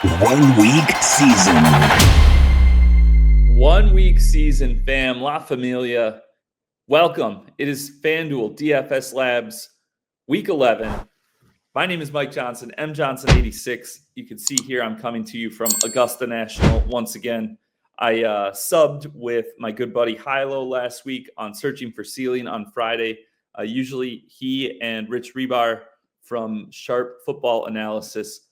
1 week season. 1 week season, fam, La Familia. Welcome. It is FanDuel DFS Labs week 11. My name is Mike Johnson, M Johnson 86. You can see here I'm coming to you from Augusta National once again. I subbed with my good buddy Hilo last week on Searching for Ceiling on Friday. Usually he and Rich Rebar from Sharp Football Analysis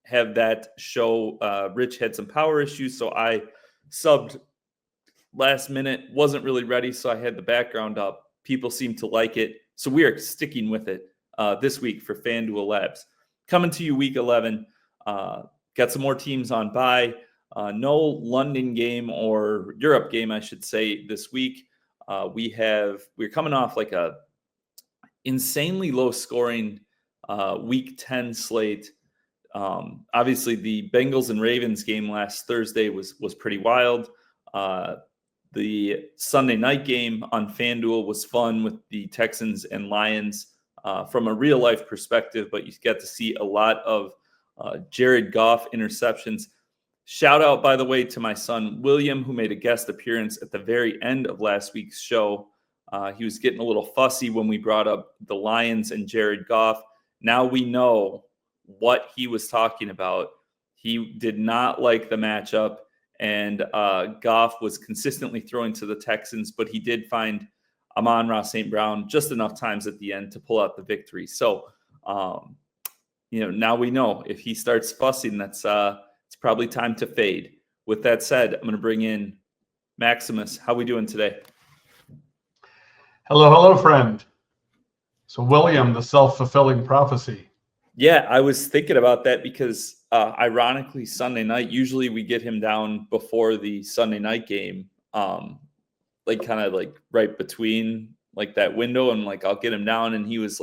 have that show. Rich had some power issues, so I subbed last minute, wasn't really ready, so I had the background up. People seem to like it, so we are sticking with it this week for FanDuel Labs. Coming to you week 11, got some more teams on bye. No London game or Europe game, I should say, this week. We're coming off like a insanely low scoring week 10 slate. Obviously the Bengals and Ravens game last Thursday was pretty wild. The Sunday night game on FanDuel was fun with the Texans and Lions from a real life perspective, but you get to see a lot of Jared Goff interceptions. Shout out, by the way, to my son, William, who made a guest appearance at the very end of last week's show. He was getting a little fussy when we brought up the Lions and Jared Goff. Now we know what he was talking about. He did not like the matchup, and Goff was consistently throwing to the Texans, but he did find Amon-Ra St. Brown just enough times at the end to pull out the victory. So, now we know if he starts fussing, it's probably time to fade. With that said, I'm going to bring in Maximus. How we doing today? Hello, friend. So William, the self-fulfilling prophecy. Yeah, I was thinking about that because ironically, Sunday night, usually we get him down before the Sunday night game, like kind of like right between like that window, and like I'll get him down, and he was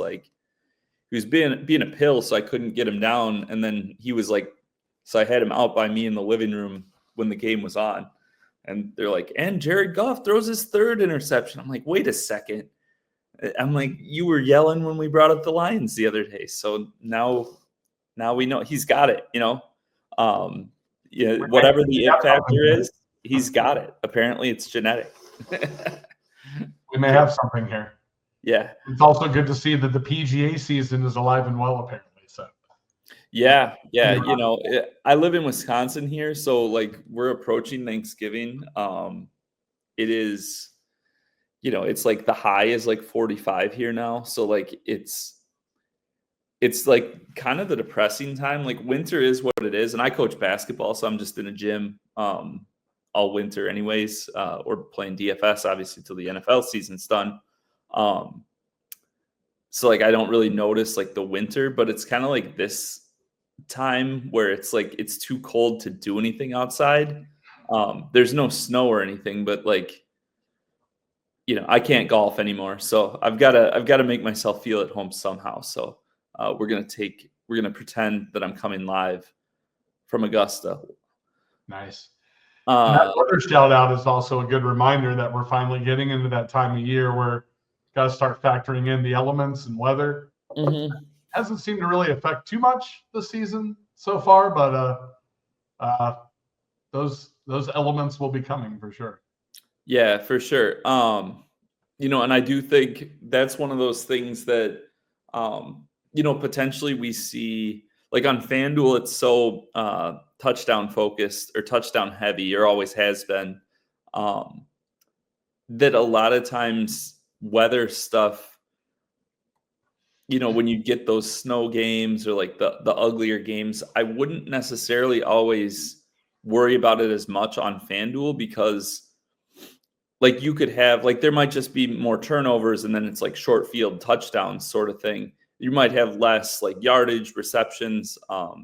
being a pill, so I couldn't get him down, and then he was like, so I had him out by me in the living room when the game was on, and they're like, and Jared Goff throws his third interception. I'm like, wait a second. I'm like, you were yelling when we brought up the Lions the other day. So now we know he's got it, whatever the it factor is, he's got it. Apparently it's genetic. We may have something here. Yeah. It's also good to see that the PGA season is alive and well, apparently. So yeah. I live in Wisconsin here. So like we're approaching Thanksgiving. It is, it's like the high is like 45 here now. So like it's like kind of the depressing time. Like winter is what it is. And I coach basketball, so I'm just in a gym all winter anyways, or playing DFS obviously till the NFL season's done. So like I don't really notice like the winter, but it's kind of like this time where it's like it's too cold to do anything outside. There's no snow or anything, but like I can't golf anymore, so I've got to make myself feel at home somehow. So we're gonna pretend that I'm coming live from Augusta. Nice. That weather shout out is also a good reminder that we're finally getting into that time of year where got to start factoring in the elements and weather. Mm-hmm. Hasn't seemed to really affect too much this season so far, but those elements will be coming for sure. Yeah, for sure. And I do think that's one of those things that, potentially we see like on FanDuel, it's so touchdown focused or touchdown heavy, or always has been, that a lot of times weather stuff, when you get those snow games or like the uglier games, I wouldn't necessarily always worry about it as much on FanDuel, because like you could have, like there might just be more turnovers and then it's like short field touchdowns sort of thing. You might have less like yardage, receptions. I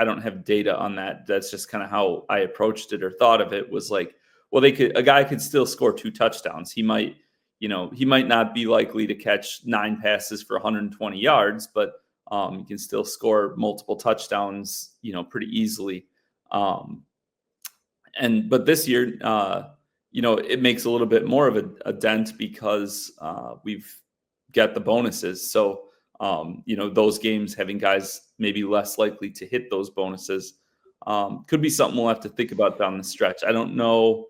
don't have data on that. That's just kind of how I approached it or thought of it, was like, well, a guy could still score 2 touchdowns. He might not be likely to catch 9 passes for 120 yards, but he can still score multiple touchdowns, pretty easily. But this year, it makes a little bit more of a dent because we've got the bonuses. So, those games having guys maybe less likely to hit those bonuses. Could be something we'll have to think about down the stretch. I don't know.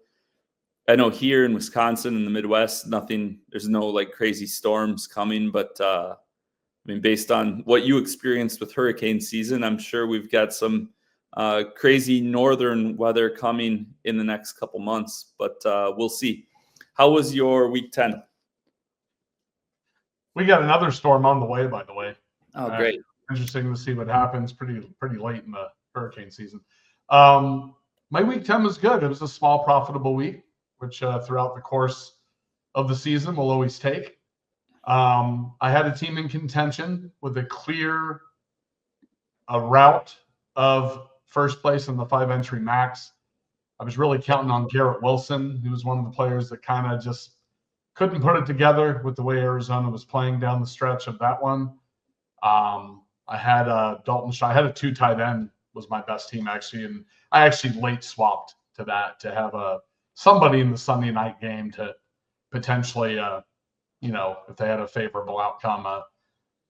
I know here in Wisconsin in the Midwest, there's no like crazy storms coming, but I mean, based on what you experienced with hurricane season, I'm sure we've got some crazy northern weather coming in the next couple months, but we'll see. How was your week 10? We got another storm on the way, by the way. Oh, great. Interesting to see what happens pretty late in the hurricane season. My week 10 was good. It was a small profitable week, which throughout the course of the season we'll always take. I had a team in contention with a clear route of first place in the 5-entry max. I was really counting on Garrett Wilson, who was one of the players that kind of just couldn't put it together with the way Arizona was playing down the stretch of that one. I had Dalton Shaw. I had a 2 tight end was my best team actually, and I actually late swapped to that to have somebody in the Sunday night game to potentially, if they had a favorable outcome,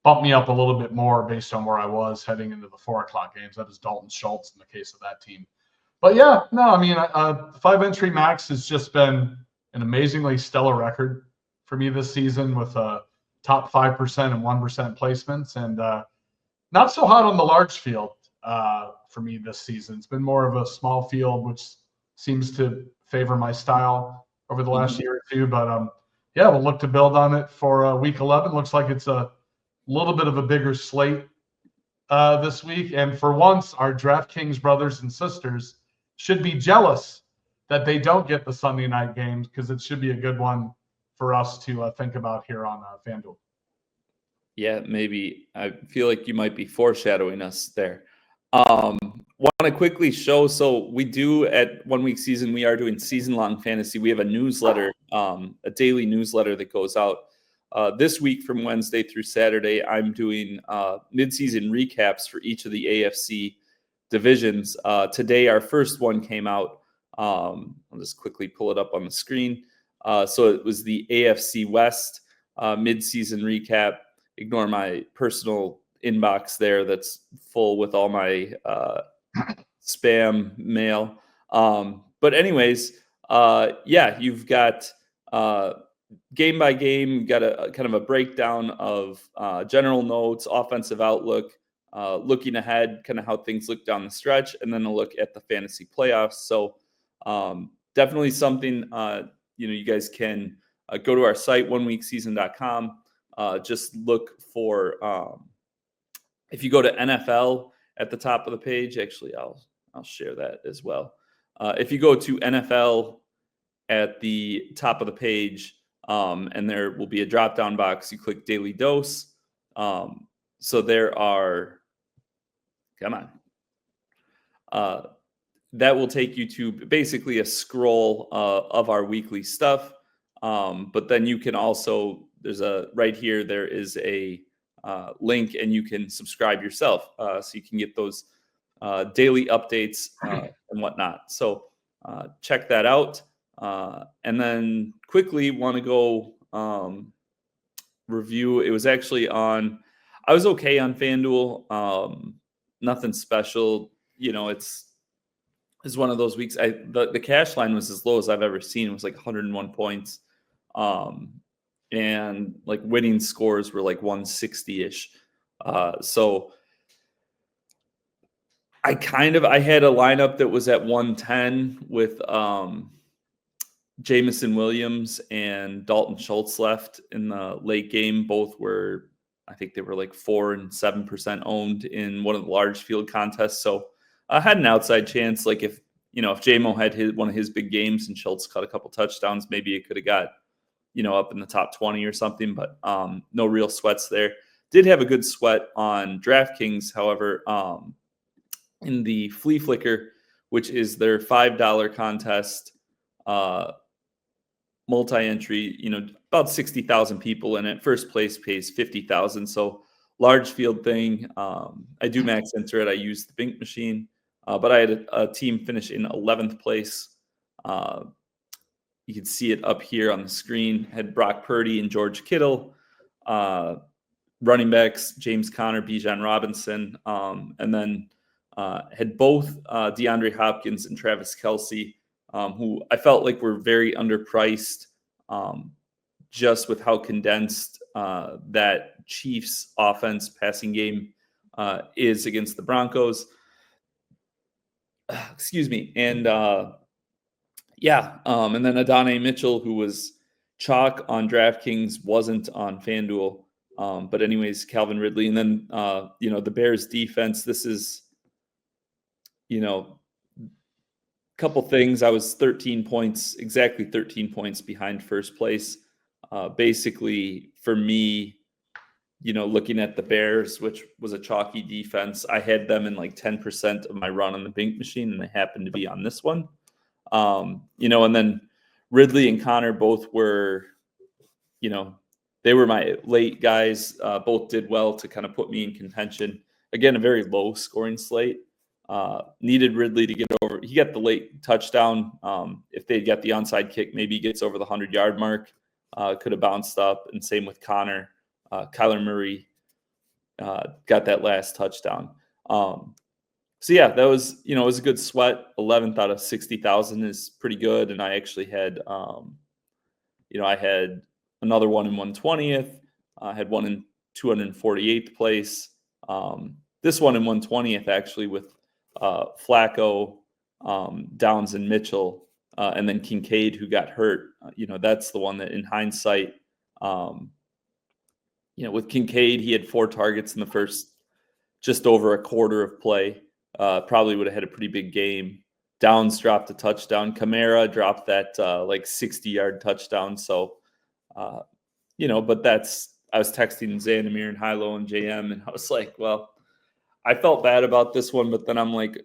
bump me up a little bit more based on where I was heading into the 4:00 games. That was Dalton Schultz in the case of that team. But yeah, no, I mean, the 5-entry max has just been an amazingly stellar record for me this season with top 5% and 1% placements, and not so hot on the large field for me this season. It's been more of a small field, which seems to favor my style over the last year or two. But yeah, we'll look to build on it for week 11. Looks like it's a little bit of a bigger slate this week. And for once, our DraftKings brothers and sisters should be jealous that they don't get the Sunday night games, because it should be a good one for us to think about here on FanDuel. Yeah, maybe. I feel like you might be foreshadowing us there. Want to quickly show, so we do at 1 week season, we are doing season-long fantasy. We have a newsletter, a daily newsletter that goes out. This week from Wednesday through Saturday, I'm doing mid-season recaps for each of the AFC divisions. Today, our first one came out. I'll just quickly pull it up on the screen. So it was the AFC West mid-season recap. Ignore my personal inbox there that's full with all my spam mail. But anyways, yeah, you've got game by game, you've got a kind of a breakdown of general notes, offensive outlook, looking ahead, kind of how things look down the stretch, and then a look at the fantasy playoffs. So definitely something, you guys can go to our site, oneweekseason.com. Just look for, if you go to NFL at the top of the page, actually, I'll share that as well. If you go to NFL at the top of the page, and there will be a drop-down box, you click Daily Dose. So there are, that will take you to basically a scroll of our weekly stuff. But then you can also, right here, there is a link, and you can subscribe yourself. So you can get those daily updates and whatnot. So check that out. And then quickly want to go review. It was actually I was okay on FanDuel. Nothing special. It's one of those weeks. The cash line was as low as I've ever seen. It was like 101 points. And like winning scores were like 160-ish. So I had a lineup that was at 110 with Jamison Williams and Dalton Schultz left in the late game. Both were, I think they were like 4% and 7% owned in one of the large field contests. So I had an outside chance. Like if J-Mo had one of his big games and Schultz caught a couple touchdowns, maybe it could have got, up in the top 20 or something, but no real sweats there. Did have a good sweat on DraftKings, however, in the Flea Flicker, which is their $5 contest, multi-entry, about 60,000 people in it. First place pays 50,000. So large field thing. I do max enter it. I use the Bink machine, but I had a team finish in 11th place. You can see it up here on the screen. Had Brock Purdy and George Kittle. running backs, James Conner, Bijan Robinson, and then had both DeAndre Hopkins and Travis Kelce, who I felt like were very underpriced just with how condensed that Chiefs offense passing game is against the Broncos. Excuse me. And and then Adonai Mitchell, who was chalk on DraftKings, wasn't on FanDuel. But anyways, Calvin Ridley. And then, the Bears defense, this is, a couple things. I was exactly 13 points behind first place. Basically, for me, looking at the Bears, which was a chalky defense, I had them in like 10% of my run on the Bink machine, and they happened to be on this one. And then Ridley and Connor both were, they were my late guys. Both did well to kind of put me in contention. Again, a very low scoring slate. Needed Ridley to get over. He got the late touchdown. If they get the onside kick, maybe he gets over the 100-yard mark. Could have bounced up. And same with Connor. Kyler Murray got that last touchdown. That was, it was a good sweat. 11th out of 60,000 is pretty good. And I actually had, I had another one in 120th. I had one in 248th place. This one in 120th actually with Flacco, Downs, and Mitchell, and then Kincaid, who got hurt. That's the one that in hindsight, with Kincaid, he had 4 targets in the first just over a quarter of play. Probably would have had a pretty big game. Downs dropped a touchdown. Kamara dropped that 60-yard touchdown. So, but I was texting Xandamir and Hilo and JM, and I was like, well, I felt bad about this one, but then I'm like,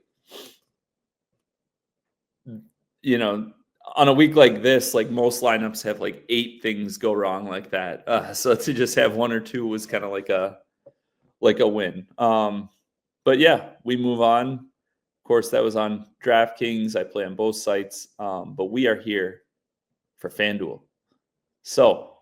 on a week like this, like most lineups have like 8 things go wrong like that. So to just have 1 or 2 was kind of like a win. But yeah, we move on. Of course, that was on DraftKings. I play on both sites, but we are here for FanDuel. So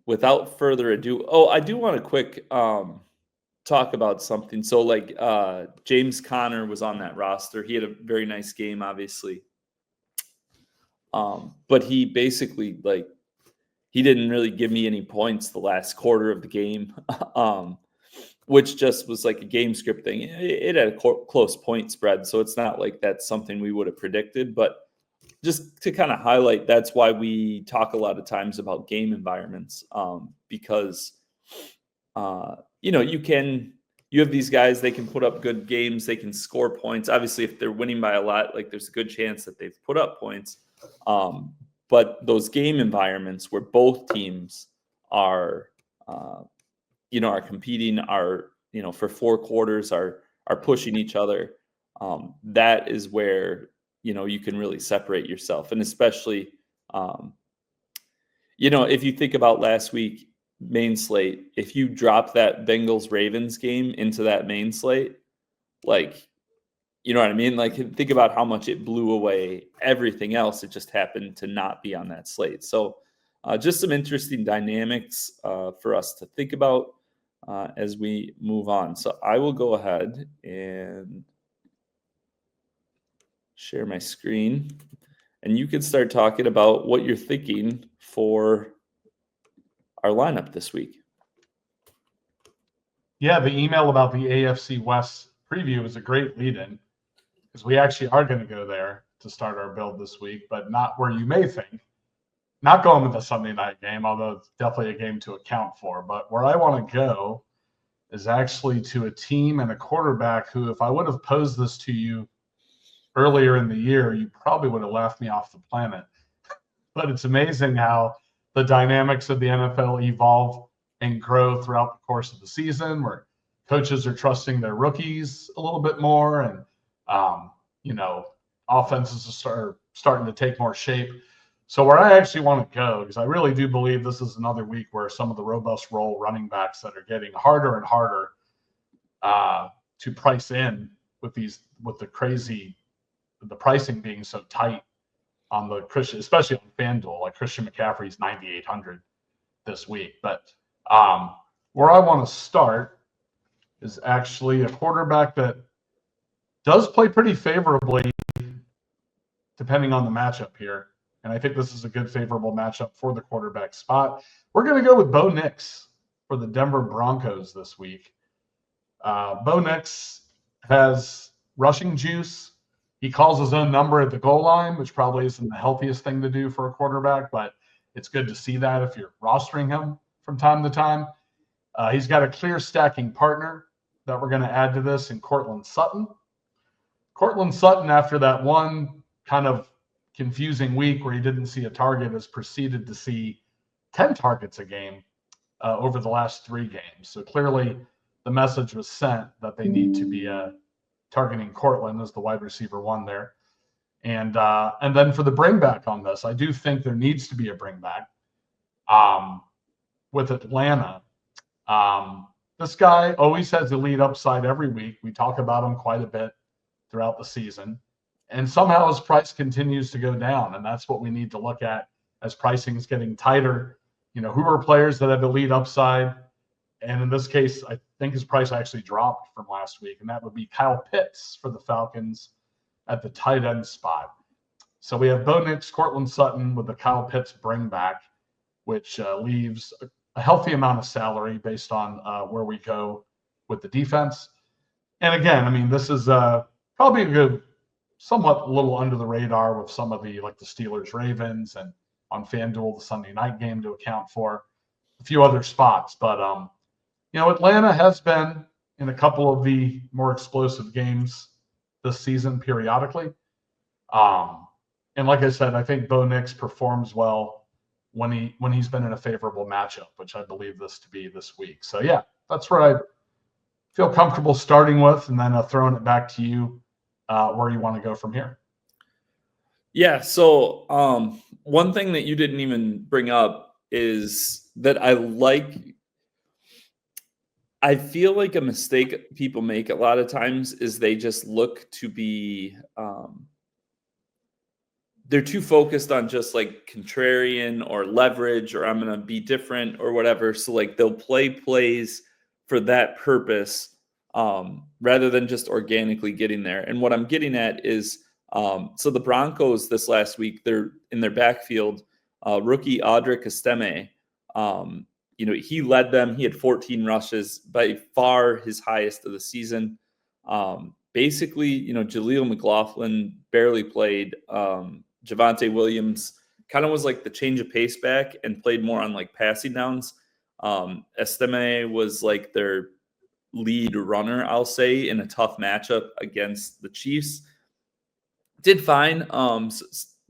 without further ado, I do want to quick talk about something. So James Conner was on that roster. He had a very nice game, obviously. But he basically he didn't really give me any points the last quarter of the game, which just was like a game script thing. It had a close point spread, so it's not like that's something we would have predicted. But just to kind of highlight, that's why we talk a lot of times about game environments, because you have these guys, they can put up good games, they can score points. Obviously, if they're winning by a lot, there's a good chance that they've put up points. But those game environments where both teams are, are competing, for 4 quarters, are pushing each other. That is where, you can really separate yourself. And especially, if you think about last week, main slate, if you drop that Bengals Ravens game into that main slate, you know what I mean? Think about how much it blew away everything else. It just happened to not be on that slate. So just some interesting dynamics for us to think about as we move on. So I will go ahead and share my screen, and you can start talking about what you're thinking for our lineup this week. Yeah, the email about the AFC West preview is a great lead-in, because we actually are going to go there to start our build this week, but not where you may think. Not going with the Sunday night game, although it's definitely a game to account for. But where I want to go is actually to a team and a quarterback who, if I would have posed this to you earlier in the year, you probably would have laughed me off the planet. But it's amazing how the dynamics of the NFL evolve and grow throughout the course of the season, where coaches are trusting their rookies a little bit more, and offenses are starting to take more shape. So where I actually want to go, because I really do believe this is another week where some of the robust role running backs that are getting harder and harder to price in with the pricing being so tight on the Christian, especially on FanDuel, like Christian McCaffrey's 9,800 this week. But where I want to start is actually a quarterback that does play pretty favorably depending on the matchup here. And I think this is a good favorable matchup for the quarterback spot. We're going to go with Bo Nix for the Denver Broncos this week. Bo Nix has rushing juice. He calls his own number at the goal line, which probably isn't the healthiest thing to do for a quarterback, but it's good to see that if you're rostering him from time to time. He's got a clear stacking partner that we're going to add to this in Courtland Sutton. Courtland Sutton, after that one kind of confusing week where he didn't see a target, has proceeded to see 10 targets a game over the last 3 games. So clearly the message was sent that they need to be targeting Courtland as the wide receiver 1 there. And then for the bring back on this, I do think there needs to be a bring back with Atlanta. This guy always has elite upside every week. We talk about him quite a bit throughout the season. And somehow his price continues to go down. And that's what we need to look at as pricing is getting tighter. You know, who are players that have elite upside? And in this case, I think his price actually dropped from last week. And that would be Kyle Pitts for the Falcons at the tight end spot. So we have Bo Nix, Courtland Sutton with the Kyle Pitts bring back, which leaves a healthy amount of salary based on where we go with the defense. And again, I mean, this is probably a good, somewhat a little under the radar with some of the, like the Steelers, Ravens, and on FanDuel, the Sunday night game to account for a few other spots. But, you know, Atlanta has been in a couple of the more explosive games this season periodically. And like I said, I think Bo Nix performs well when he's been in a favorable matchup, which I believe this to be this week. So yeah, that's where I feel comfortable starting with, and then throwing it back to you where you want to go from here. Yeah. So one thing that you didn't even bring up is that I feel like a mistake people make a lot of times is they just look to be they're too focused on just like contrarian or leverage or I'm going to be different or whatever. So like they'll play plays for that purpose rather than just organically getting there. And what I'm getting at is so the Broncos this last week, they're in their backfield, rookie Audric Estime. You know, he led them. He had 14 rushes, by far his highest of the season. Basically, you know, Jaleel McLaughlin barely played. Javonte Williams kind of was like the change of pace back and played more on like passing downs. Estime was like their lead runner, I'll say, in a tough matchup against the Chiefs. Did fine.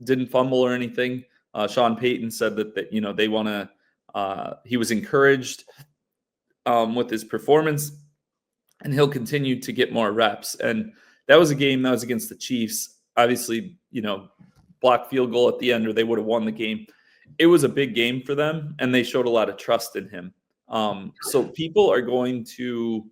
Didn't fumble or anything. Sean Payton said that you know, they want to, he was encouraged with his performance, and he'll continue to get more reps. And that was a game that was against the Chiefs. Obviously, you know, blocked field goal at the end, or they would have won the game. It was a big game for them, and they showed a lot of trust in him. So people are going to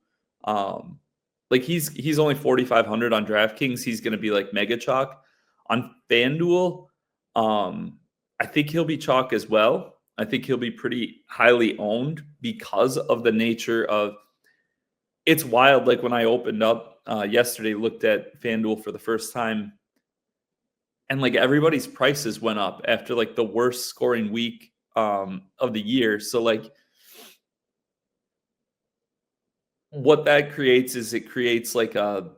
like he's only 4,500 on DraftKings. He's going to be like mega chalk on FanDuel. I think he'll be chalk as well. I think he'll be pretty highly owned because of the nature of it's wild. Like when I opened up yesterday, looked at FanDuel for the first time, and like everybody's prices went up after like the worst scoring week of the year. So like what that creates is it creates like a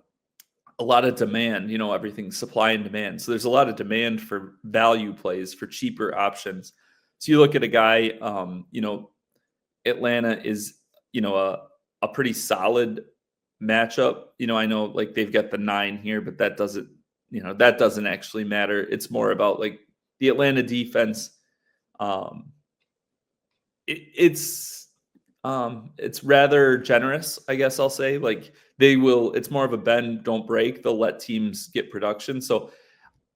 lot of demand, you know, everything's supply and demand. So there's a lot of demand for value plays, for cheaper options. So you look at a guy, you know, Atlanta is, you know, a pretty solid matchup. You know, I know like they've got the 9 here, but that doesn't, you know, that doesn't actually matter. It's more about like the Atlanta defense. It's rather generous, I guess I'll say. Like it's more of a bend, don't break. They'll let teams get production. So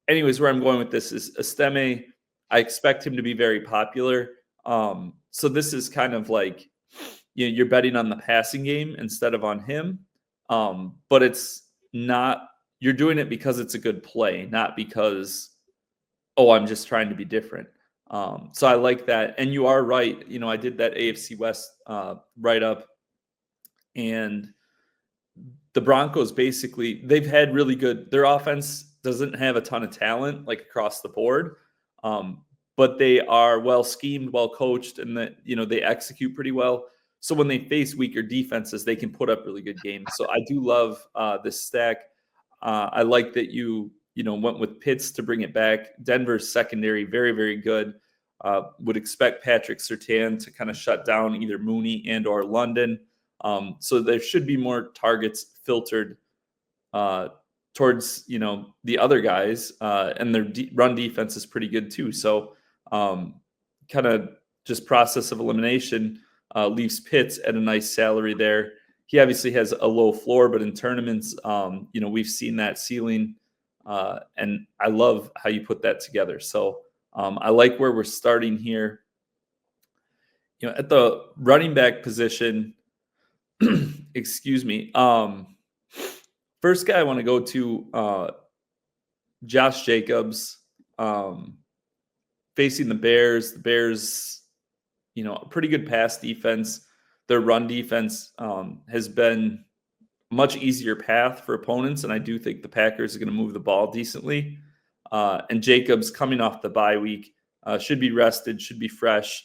anyways, where I'm going with this is Estime. I expect him to be very popular. So this is kind of like, you know, you're betting on the passing game instead of on him. But it's not, you're doing it because it's a good play, not because, oh, I'm just trying to be different. So I like that. And you are right. I did that AFC West write-up, and the Broncos basically, they've had really good, their offense doesn't have a ton of talent like across the board, but they are well schemed, well coached, and that they execute pretty well. So when they face weaker defenses, they can put up really good games. So I do love this stack. I like that you went with Pitts to bring it back. Denver's secondary, very, very good. Would expect Patrick Surtain to kind of shut down either Mooney and or London. So there should be more targets filtered towards the other guys, and their run defense is pretty good too. So kind of just process of elimination leaves Pitts at a nice salary there. He obviously has a low floor, but in tournaments, we've seen that ceiling, and I love how you put that together. So I like where we're starting here. At the running back position, excuse me. First guy I want to go to, Josh Jacobs, facing the Bears. The Bears, a pretty good pass defense. Their run defense has been a much easier path for opponents, and I do think the Packers are going to move the ball decently. And Jacobs, coming off the bye week, should be rested, should be fresh.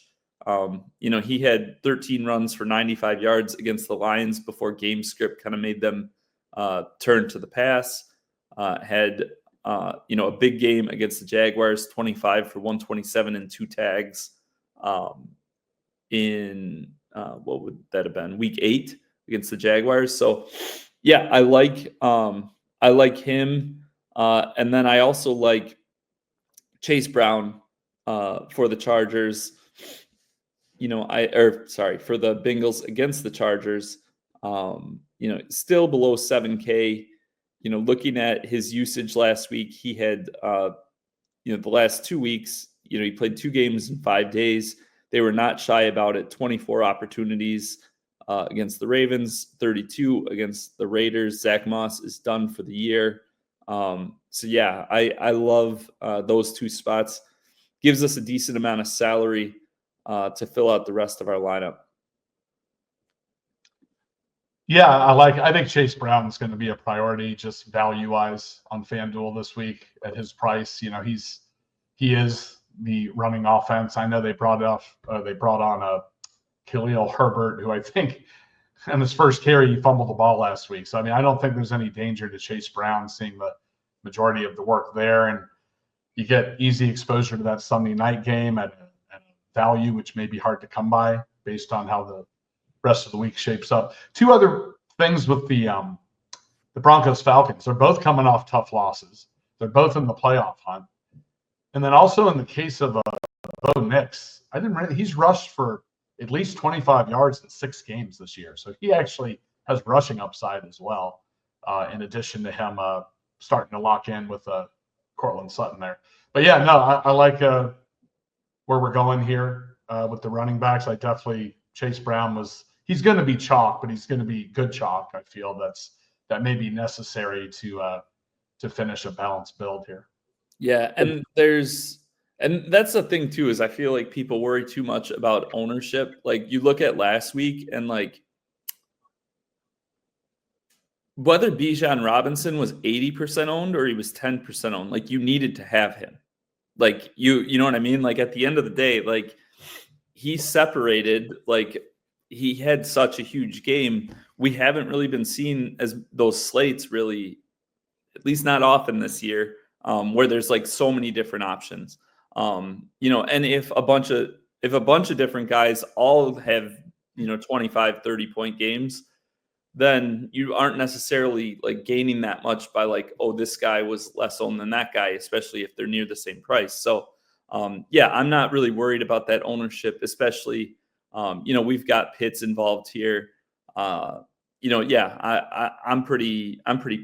He had 13 runs for 95 yards against the Lions before game script kind of made them turn to the pass. Had a big game against the Jaguars, 25 for 127 and 2 tags in what would that have been, week 8 against the Jaguars. So yeah, I like him. And then I also like Chase Brown for the Chargers. For the Bengals against the Chargers. Still below 7K. Looking at his usage last week, he had the last 2 weeks, he played 2 games in 5 days. They were not shy about it. 24 opportunities against the Ravens, 32 against the Raiders. Zach Moss is done for the year. I love those 2 spots. Gives us a decent amount of salary to fill out the rest of our lineup. Yeah, I think Chase Brown is going to be a priority just value-wise on FanDuel this week at his price. He is the running offense. I know they brought on Khalil Herbert, who I think in his first carry he fumbled the ball last week. So I don't think there's any danger to Chase Brown seeing the majority of the work there, and you get easy exposure to that Sunday night game at value, which may be hard to come by based on how the rest of the week shapes up. 2 other things with the Broncos Falcons. They're both coming off tough losses. They're both in the playoff hunt. And then also in the case of Bo Nix, he's rushed for at least 25 yards in 6 games this year. So he actually has rushing upside as well, in addition to him starting to lock in with Courtland Sutton there. But yeah, no, I like where we're going here with the running backs. Chase Brown he's going to be chalk, but he's going to be good chalk. I feel that may be necessary to finish a balanced build here. Yeah, and that's the thing too, is I feel like people worry too much about ownership. Like you look at last week and like whether Bijan Robinson was 80% owned or he was 10% owned, like you needed to have him. Like you know what I mean? Like at the end of the day, like he separated, like he had such a huge game. We haven't really been seeing as those slates really, at least not often this year, where there's like so many different options. And if a bunch of different guys all have, 25, 30 point games, then you aren't necessarily like gaining that much by like, oh, this guy was less owned than that guy, especially if they're near the same price. So I'm not really worried about that ownership, especially, we've got Pitts involved here. I'm pretty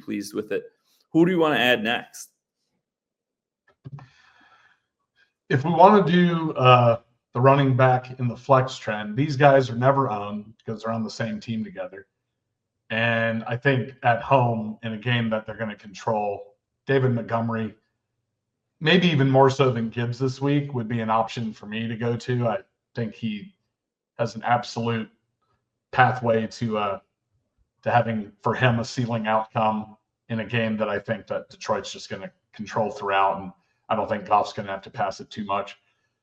pleased with it. Who do you want to add next? If we want to do the running back in the flex trend, these guys are never owned because they're on the same team together. And I think at home in a game that they're going to control, David Montgomery, maybe even more so than Gibbs this week, would be an option for me to go to. I think he has an absolute pathway to having, for him, a ceiling outcome in a game that I think that Detroit's just going to control throughout, and I don't think Goff's going to have to pass it too much.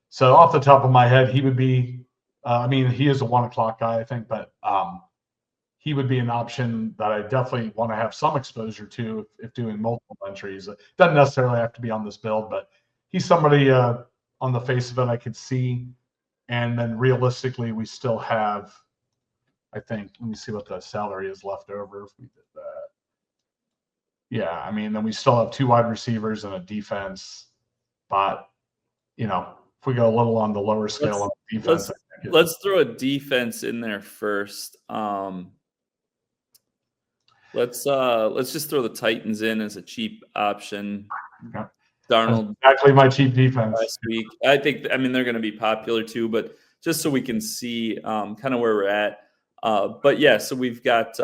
So off the top of my head, he would be. He is a 1 o'clock guy, I think, but he would be an option that I definitely want to have some exposure to if doing multiple entries. It doesn't necessarily have to be on this build, but he's somebody on the face of it I could see. And then realistically, we still have, I think, let me see what the salary is left over if we did that. Yeah, then we still have 2 wide receivers and a defense. But, if we go a little on the lower scale on defense. Let's throw a defense in there first. Let's just throw the Titans in as a cheap option. Okay. Darnold, that's exactly my cheap defense last week. I think they're going to be popular too, but just so we can see kind of where we're at. But yeah, so we've got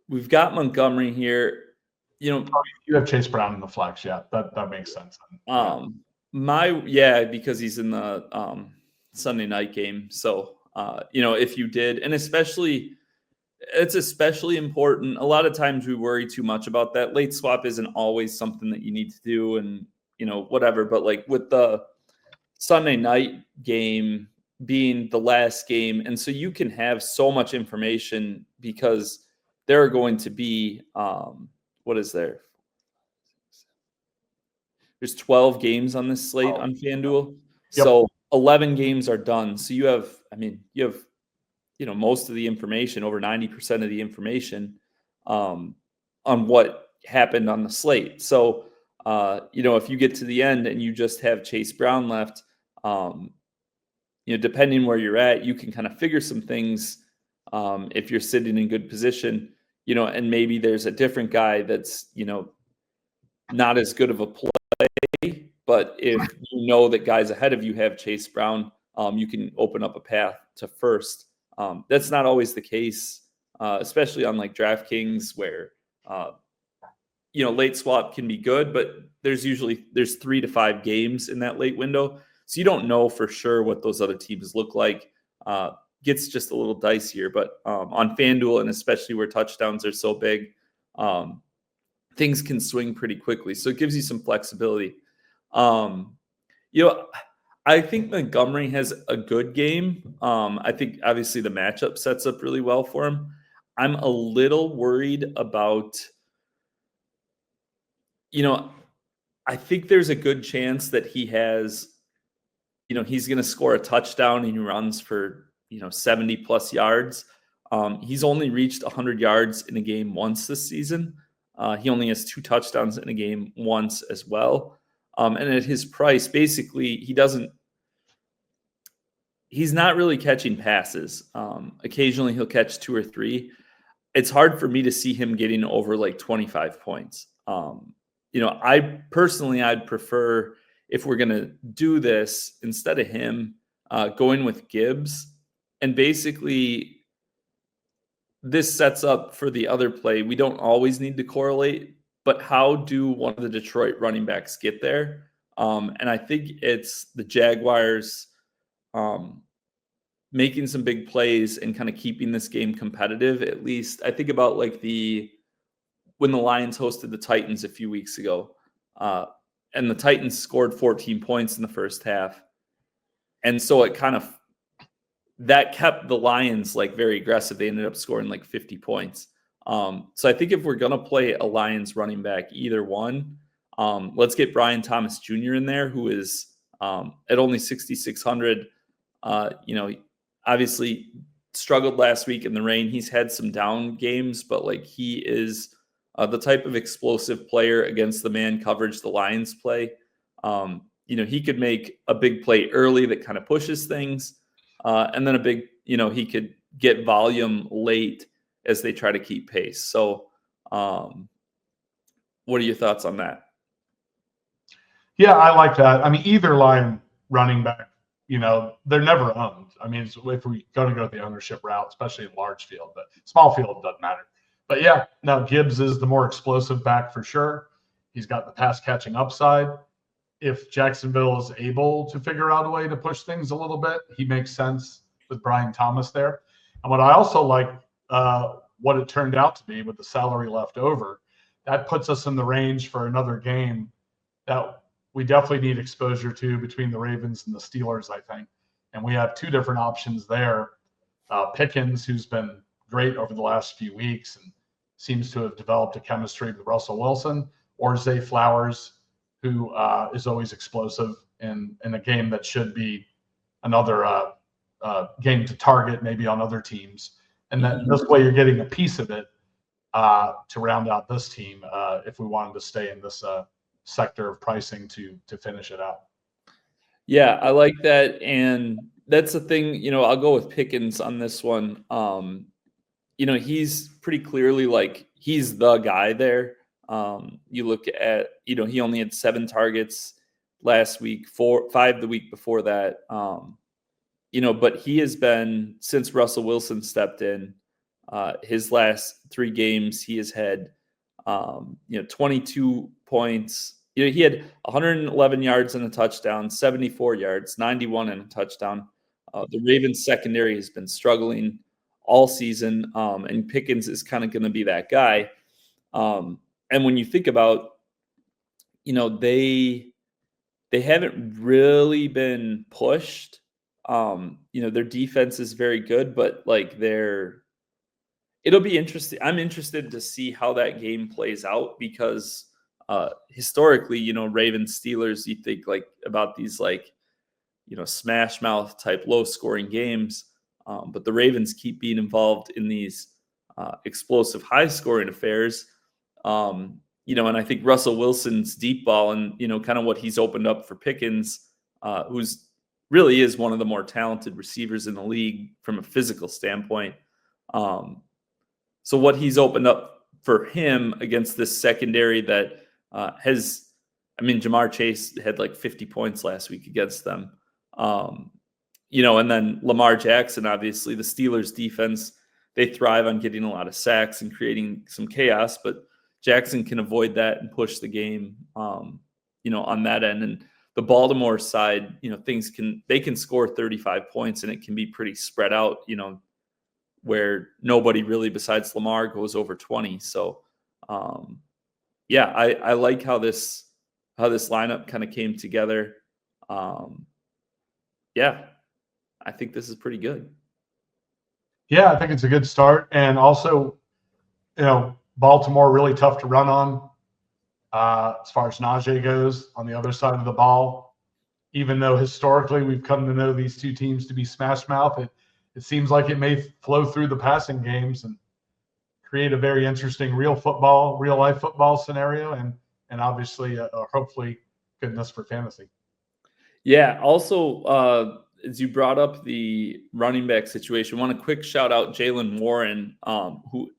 we've got Montgomery here. You have Chase Brown in the flex, yeah. That makes sense. Because he's in the Sunday night game. So if you did, and it's especially important. A lot of times we worry too much about that. Late swap isn't always something that you need to do, and whatever. But like with the Sunday night game being the last game, and so you can have so much information because there are going to be what is there? There's 12 games on this slate on FanDuel. Yep. So 11 games are done. So you have most of the information, over 90% of the information on what happened on the slate. So, if you get to the end and you just have Chase Brown left, depending where you're at, you can kind of figure some things if you're sitting in good position, and maybe there's a different guy that's, not as good of a play. But if that guys ahead of you have Chase Brown, you can open up a path to first. That's not always the case, especially on like DraftKings where, late swap can be good, but there's 3 to 5 games in that late window. So you don't know for sure what those other teams look like. Gets just a little dicier, but on FanDuel, and especially where touchdowns are so big, things can swing pretty quickly. So it gives you some flexibility. I think Montgomery has a good game. I think obviously the matchup sets up really well for him. I'm a little worried about, I think there's a good chance that he has, he's going to score a touchdown and he runs for, 70 plus yards. He's only reached 100 yards in a game once this season. He only has 2 touchdowns in a game once as well. And at his price, basically, he's not really catching passes. Occasionally he'll catch 2 or 3. It's hard for me to see him getting over like 25 points. I'd prefer, if we're going to do this, instead of him, going with Gibbs. And basically, this sets up for the other play. We don't always need to correlate, but how do one of the Detroit running backs get there? And I think it's the Jaguars making some big plays and kind of keeping this game competitive. At least I think about like when the Lions hosted the Titans a few weeks ago, and the Titans scored 14 points in the first half. And so it that kept the Lions like very aggressive. They ended up scoring like 50 points. So I think if we're going to play a Lions running back, either one, let's get Brian Thomas Jr. in there, who is at only 6,600. Obviously struggled last week in the rain. He's had some down games, but like he is the type of explosive player against the man coverage the Lions play. He could make a big play early that kind of pushes things. And then he could get volume late as they try to keep pace. So what are your thoughts on that? Yeah, I like that. Either line running back, they're never owned. If we go the ownership route, especially in large field, but small field, it doesn't matter. But yeah, now Gibbs is the more explosive back for sure. He's got the pass catching upside. If Jacksonville is able to figure out a way to push things a little bit, he makes sense with Brian Thomas there. And what I also like, what it turned out to be with the salary left over, that puts us in the range for another game that we definitely need exposure to between the Ravens and the Steelers, I think. And we have two different options there. Pickens, who's been great over the last few weeks and seems to have developed a chemistry with Russell Wilson, or Zay Flowers, who is always explosive in a game that should be another game to target maybe on other teams. And then this way you're getting a piece of it to round out this team if we wanted to stay in this sector of pricing to finish it out. Yeah, I like that. And that's the thing, I'll go with Pickens on this one. He's pretty clearly like he's the guy there. You look at, he only had 7 targets last week, 5 the week before that. But he has been, since Russell Wilson stepped in, his last 3 games, he has had, 22 points. He had 111 yards and a touchdown, 74 yards, 91 and a touchdown. The Ravens secondary has been struggling all season, and Pickens is kind of going to be that guy. And when you think about, they haven't really been pushed. Their defense is very good, but it'll be interesting. I'm interested to see how that game plays out because historically, Ravens Steelers, you think about these smash mouth type low scoring games. But the Ravens keep being involved in these explosive high scoring affairs. And I think Russell Wilson's deep ball and, kind of what he's opened up for Pickens, who's really is one of the more talented receivers in the league from a physical standpoint. So what he's opened up for him against this secondary that Jamar Chase had 50 points last week against them. And then Lamar Jackson, obviously the Steelers defense, they thrive on getting a lot of sacks and creating some chaos, but Jackson can avoid that and push the game, on that end. And the Baltimore side, they can score 35 points and it can be pretty spread out, where nobody really besides Lamar goes over 20. So, I like how this lineup kind of came together. I think this is pretty good. Yeah, I think it's a good start. And also, Baltimore really tough to run on as far as Najee goes on the other side of the ball. Even though historically we've come to know these two teams to be smash mouth, it seems like it may flow through the passing games and create a very interesting real life football scenario and obviously hopefully goodness for fantasy. Yeah. Also, as you brought up the running back situation, I want a quick shout out Jaylen Warren, who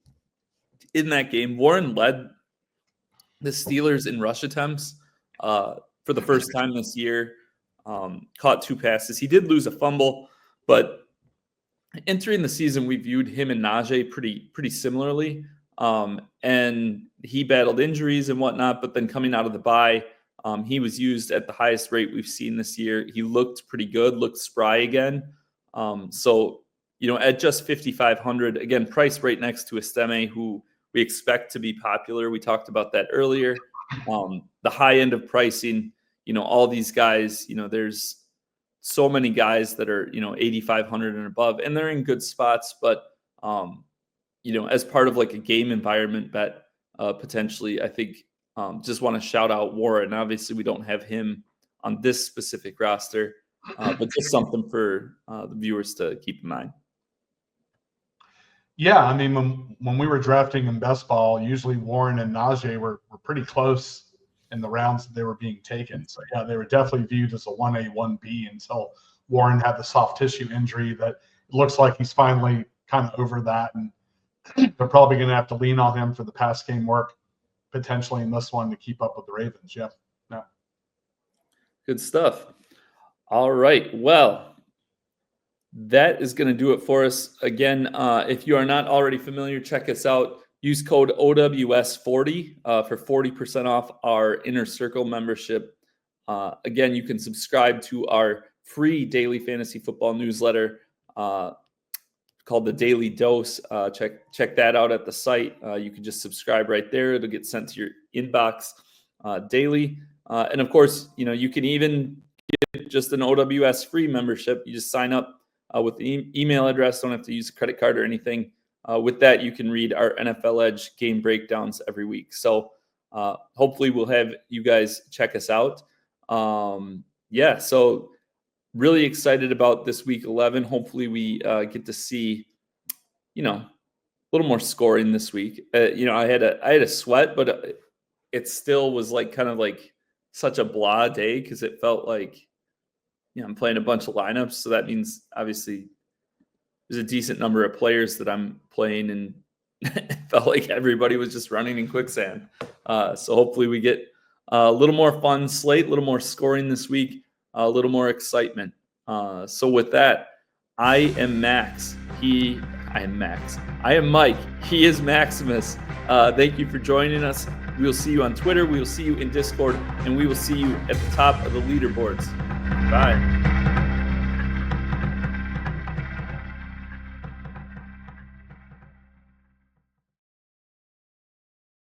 in that game, Warren led the Steelers in rush attempts for the first time this year, caught 2 passes. He did lose a fumble, but entering the season, we viewed him and Najee pretty similarly. And he battled injuries and whatnot, but then coming out of the bye, he was used at the highest rate we've seen this year. He looked pretty good, looked spry again. So, at just 5,500, again, price right next to Esteme, who we expect to be popular. We talked about that earlier. The high end of pricing, all these guys, there's so many guys that are, 8,500 and above, and they're in good spots. But, as part of a game environment bet, potentially, I think just want to shout out Warren. Obviously, we don't have him on this specific roster, but just something for the viewers to keep in mind. Yeah, when we were drafting in best ball, usually Warren and Najee were pretty close in the rounds that they were being taken. So yeah, they were definitely viewed as a 1A, 1B until Warren had the soft tissue injury that it looks like he's finally kind of over that. And they're probably going to have to lean on him for the pass game work potentially in this one to keep up with the Ravens. Yeah. No. Good stuff. All right. Well, that is going to do it for us. Again, if you are not already familiar, check us out. use code OWS40 for 40% off our Inner Circle membership. Again, you can subscribe to our free daily fantasy football newsletter called the Daily Dose. Check that out at the site. You can just subscribe right there. It'll get sent to your inbox daily. And of course, you can even get just an OWS free membership. You just sign up with the email address. Don't have to use a credit card or anything. With that, you can read our NFL Edge game breakdowns every week. So hopefully we'll have you guys check us out. So really excited about this week 11. Hopefully we get to see, a little more scoring this week. I had a sweat, but it still was kind of such a blah day because it felt like, I'm playing a bunch of lineups. So that means obviously there's a decent number of players that I'm playing, and it felt like everybody was just running in quicksand. So hopefully we get a little more fun slate, a little more scoring this week, a little more excitement. So with that, I am Max. I am Mike. He is Maximus. Thank you for joining us. We will see you on Twitter. We will see you in Discord, and we will see you at the top of the leaderboards. Bye.